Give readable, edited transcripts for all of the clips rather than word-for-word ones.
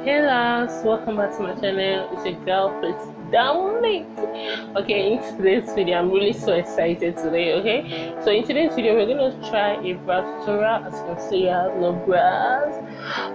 Hey lads, welcome back to my channel. It's your girl, it's Dominic. Okay, in today's video, I'm really so excited today. Okay, so in today's video, we're gonna try a bra tutorial. As you can see, I have no bras,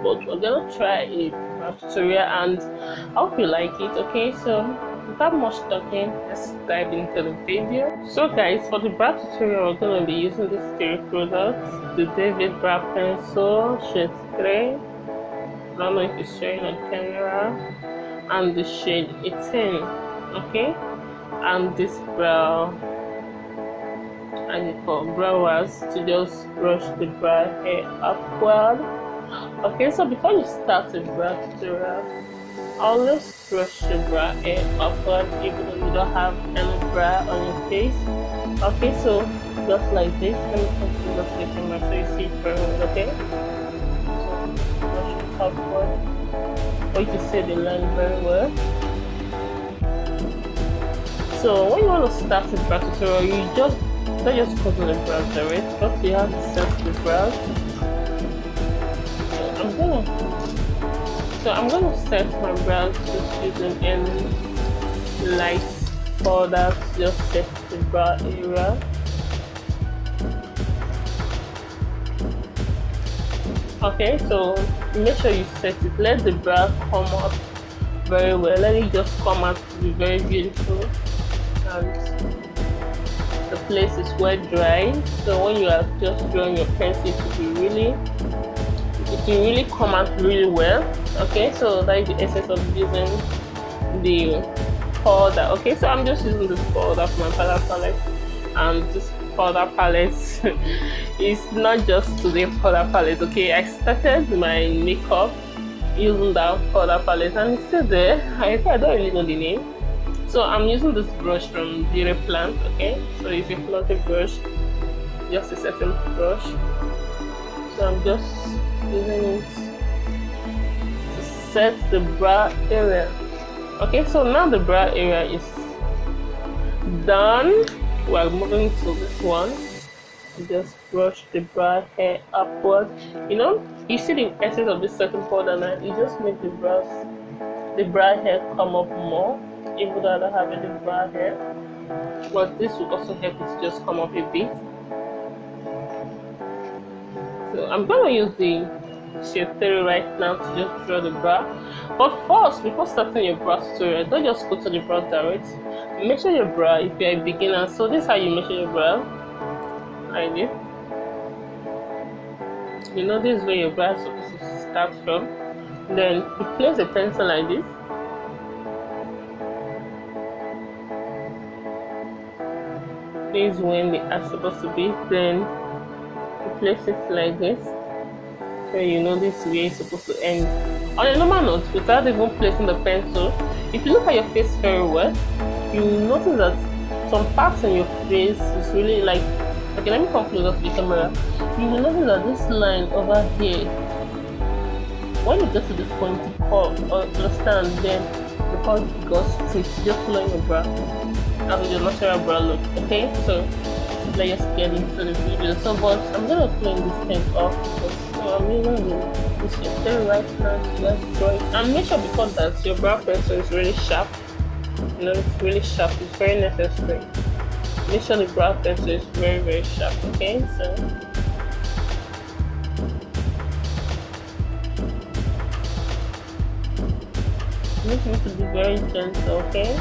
but we're gonna try a bra tutorial, and I hope you like it. Okay, so without much talking, let's dive into the video. So guys, for the bra tutorial, we're gonna be using these three products: the David Bra Pencil Shade 3. I don't know if it's showing on camera, and the shade 18. Okay, and this brow, and for brows to just brush the bra hair upward. Okay, so before you start the bra tutorial, always brush the bra hair upward even though you don't have any bra on your face. Okay, so just like this. Let me come to the camera so you see it very well. Okay, so brush it upward, or you can see the line very well. So when you want to start the bra tutorial, you don't just go to the brows direct, but you have to set the brows. So I'm gonna set my brows just using any light powder to just set the brow area. Okay, so make sure you set it. Let the brow come out very well. Let it just come out to be very beautiful, and the place is well dry. So when you are just drawing your pencil, it will really come out really well. Okay, so that is the essence of using the powder. Okay, so I'm just using this powder for my powder palette, and this powder palette is not just today powder palette. Okay, I started my makeup using that powder palette, and it's still there. I don't really know the name. So I'm using this brush from Beauty Plant. Okay, so it's a fluffy brush, just a certain brush. So I'm just using it to set the bra area. Okay, so now the bra area is done. We're moving to this one. Just brush the bra hair upward. You know, you see the essence of this second powder now. You just make the bra hair come up more, even though I don't have any bra hair. But this will also help it to just come up a bit. So I'm gonna use the shade 3 right now to just draw the bra. But first, before starting your bra tutorial, don't just go to the brow direct. Measure your bra if you're a beginner. So this is how you measure your bra. Like this. You know, this is where your bra is supposed to start from. Then you place a pencil like this. This is when they are supposed to be. Then you place it like this. So you know this is where it's supposed to end. On a normal note, without even placing the pencil, if you look at your face very well, you will notice that some parts in your face is really like, okay, let me come closer to the camera. You will notice that this line over here, when you get to this point, you curve or understand, then the part goes straight, just following your brow as your natural brow look. Okay, so let's get into the video. So, but I'm gonna clean this thing off because I'm using this shade right now to just draw it. And make sure before that your brow pencil is really sharp. You know, it's really sharp. It's very necessary. Make sure the brow pencil is very, very sharp. Okay, so this needs to be very gentle. Okay,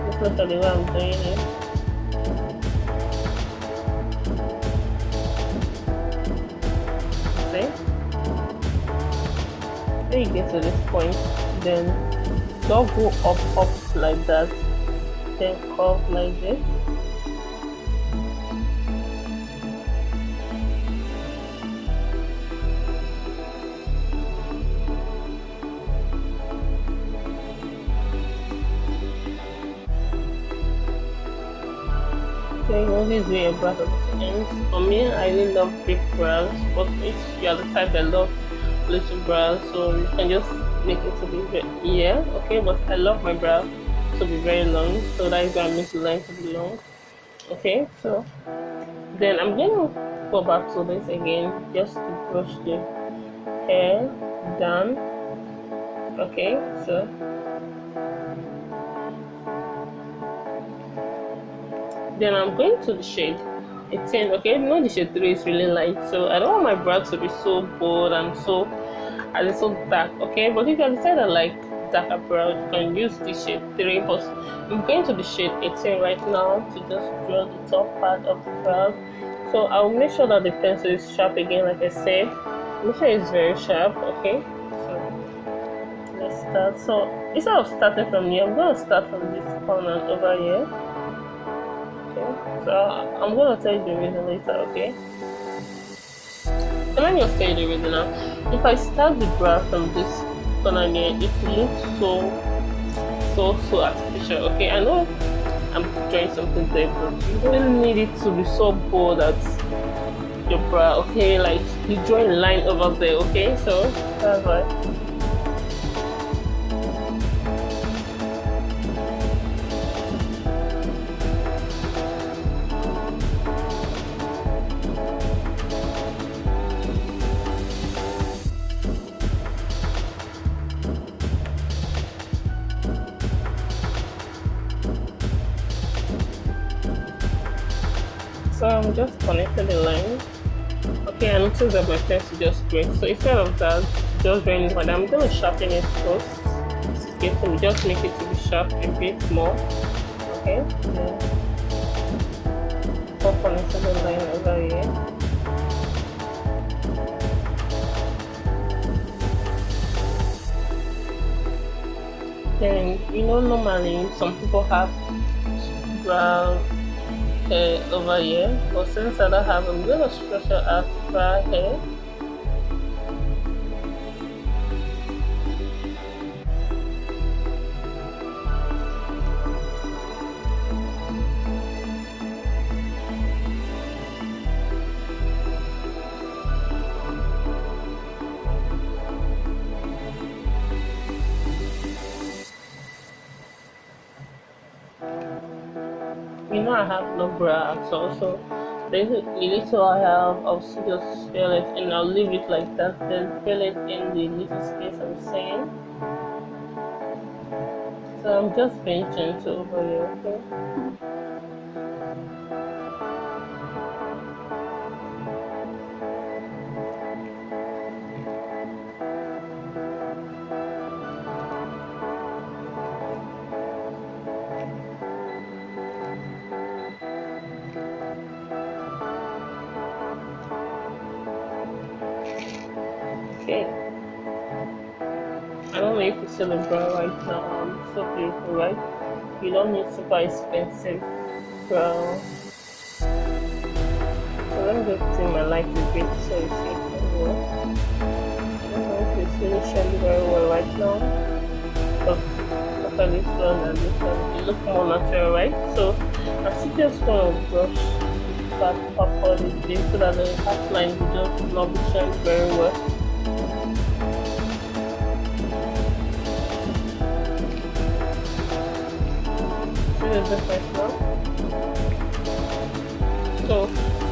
just look at the way I'm doing it. See? When you get to this point, then don't go up like that. Then curve like this. So you know this way your brows ends. For me, I really love big brows, but if you are the type that love little brows, so you can just make it to be very, okay, but I love my brow to be very long, so that is why I make the line to be long. Okay, so then I'm gonna go back to this again, just to brush the hair down. Okay, so then I'm going to the shade 18. Okay, you know the shade 3 is really light, so I don't want my brow to be so bold and so as it's so dark. Okay, but if you decide I like darker brow, you can use the shade 3. But I'm going to the shade 18 right now to just draw the top part of the brow. So I'll make sure that the pencil is sharp again, like I said. Make sure it's very sharp. Okay, so let's start. So instead of starting from here, I'm going to start from this corner over here. Okay, so I'm going to tell you the reason later. Okay, so let me just tell you the reason now. If I start the brow from this corner here, it looks so artificial. Okay, I know I'm trying something there, but you don't need it to be so bold that your brow. Okay, like you draw a line over there. Okay, so that's why. So I'm just connecting the line. Okay, I noticed that my pencil just breaks. So instead of that, just drawing it, I'm going to sharpen it first. Okay, so just make it to be sharp a bit more. Okay, then connecting the line over here. Then you know normally some people have brow hair over here, but since I don't have, I'm gonna stretch out brow hair. You know I have no brow at all, so the little I have, I'll just fill it and I'll leave it like that, then fill it in the little space I'm saying. So I'm just being gentle over here, okay? Okay. I don't know if you see the brow right now. It's so beautiful, right? You don't need super expensive brow. So let me just dim my light a bit so you see it very well. I don't know if it's really shining very well right now. But after this one and this one, it looks more natural, right? So I'm just going to brush back up all this bit so that the outline will just not be shining very well. The difference now. So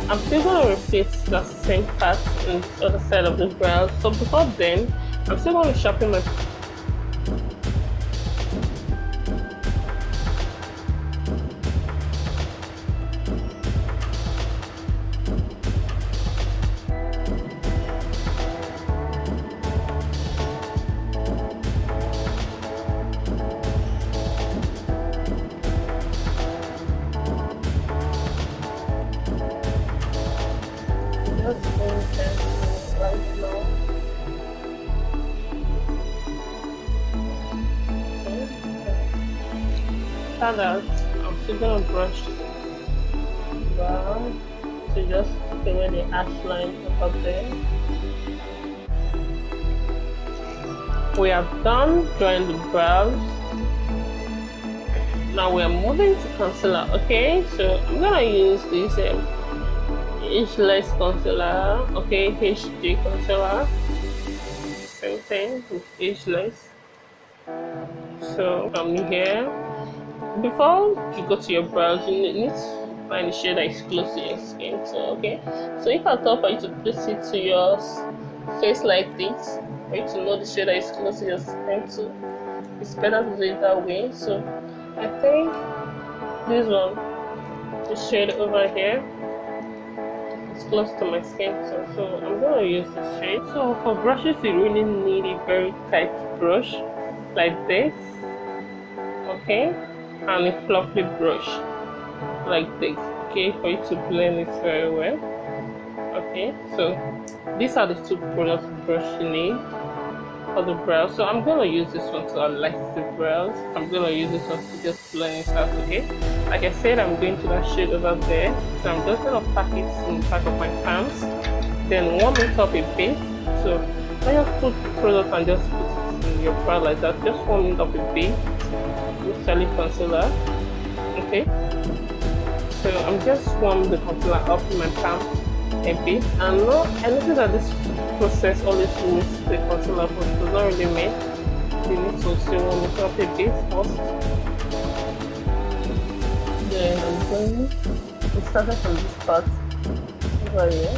I'm still going to repeat the same part on the other side of the brow. So before then, I'm still going to sharpen my that I'm still gonna brush brown to just take away the ash line up there. We have done drawing the brows. Now we are moving to concealer. Okay, so I'm gonna use this ageless concealer. Okay, HD concealer. Same thing with ageless. So from here, before you go to your brows, you need to find a shade that is close to your skin. So okay, so if I thought for you to place it to your face like this, for you to know the shade that is close to your skin too. It's better to do it that way. So I think this one, the shade over here, is close to my skin tone, so I'm gonna use this shade. So for brushes, you really need a very tight brush like this, okay, and a fluffy brush like this, okay, for you to blend it very well. Okay, so these are the two product brush you need for the brows. So I'm gonna use this one to highlight the brows. I'm gonna use this one to just blend it out. Okay, like I said, I'm going to that shade over there, so I'm just gonna pack it in the back of my palms, then warm it up a bit. So when you put product and just put it in your brow like that, just warm it up a bit with Sally concealer. Okay, so I'm just warming the concealer up in my palm a bit, and no, I notice that this process always moves the concealer, but it does not really mean you need to still warm it up a bit first. Then I'm going to start from this part over here.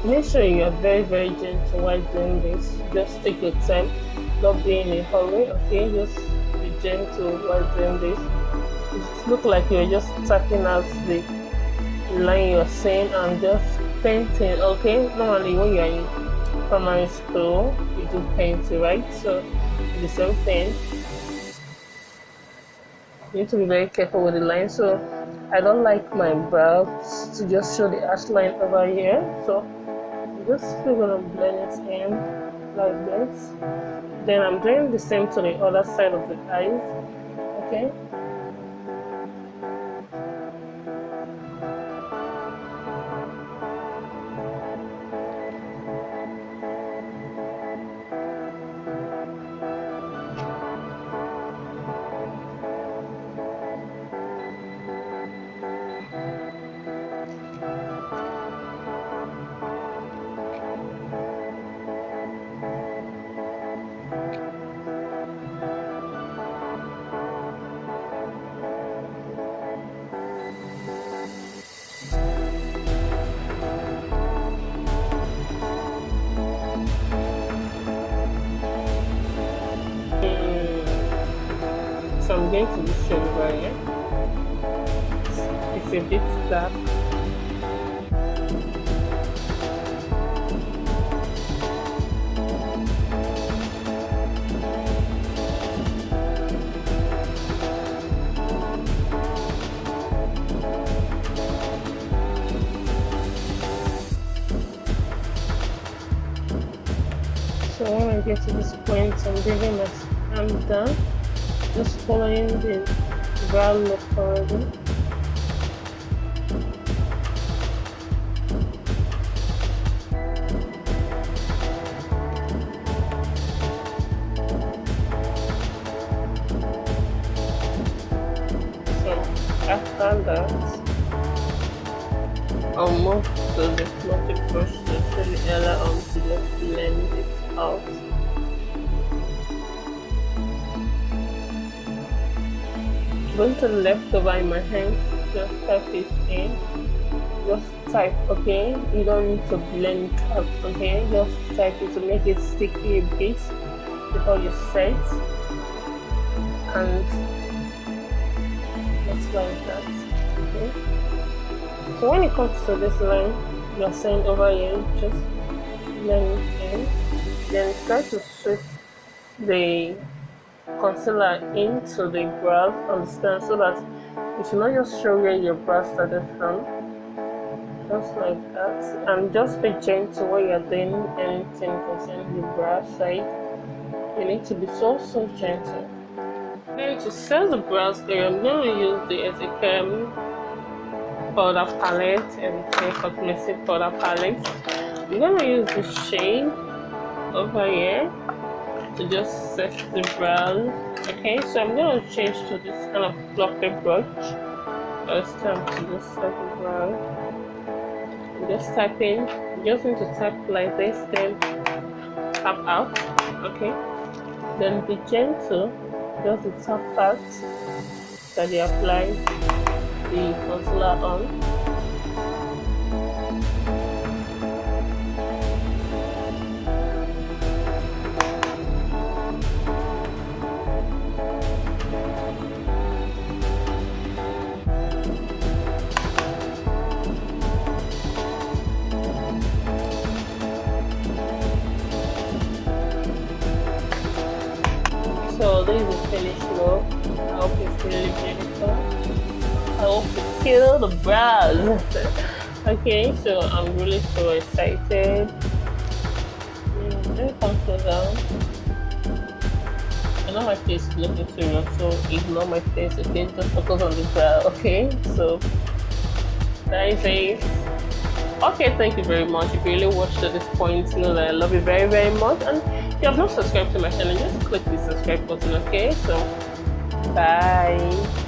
Make sure you are very gentle while doing this. Just take your time, not be in a hurry, okay? Just be gentle while doing this. It looks like you're just tapping out the line you're seeing and just painting, okay? Normally when you're in primary school, you do painting, right? So the same thing. You need to be very careful with the line. So I don't like my brows to just show the arch line over here. So just we're gonna blend it in like this. Then I'm doing the same to the other side of the eyes, okay? So I'm going to this shade over here. It's a bit dark. So when I get to this point, I'm bringing my hand down, just following the brow look already. So after that, I'll move to the fluffy brush to the area to just blend it out. Going to the left over in my hand, just tap it in. Just type, okay? You don't need to blend it out, okay? Just type it to make it sticky a bit before you set. And just like that, okay? So when it comes to this line, you're saying over here, just blend it in. Then try to sweep the concealer into the brow, understand, so that you should not just show where your brow started from, just like that. And just be gentle when you're doing anything concerning the brow side. You need to be so gentle. Then to set the brows area, I'm going to use the Ezekiel powder palette and the cosmetic powder palette. I'm going to use the shade over here to just set the brows. Okay, so I'm going to change to this kind of fluffy brush. First time to just set the brows. I'm just tapping. You just need to tap like this, then tap out. Okay, then be gentle. Just the top part that you apply the concealer on. So this is the finished look. I hope it's really beautiful. I hope you kill the brows. Okay, so I'm really so excited. Very comfortable. I know my face is looking serious, so ignore my face, okay? Just focus on the brow, okay? So that is it. Okay, thank you very much. If you really watched to this point, know that I love you very, very much. And if you have not subscribed to my channel, just click the subscribe button, okay? So, bye.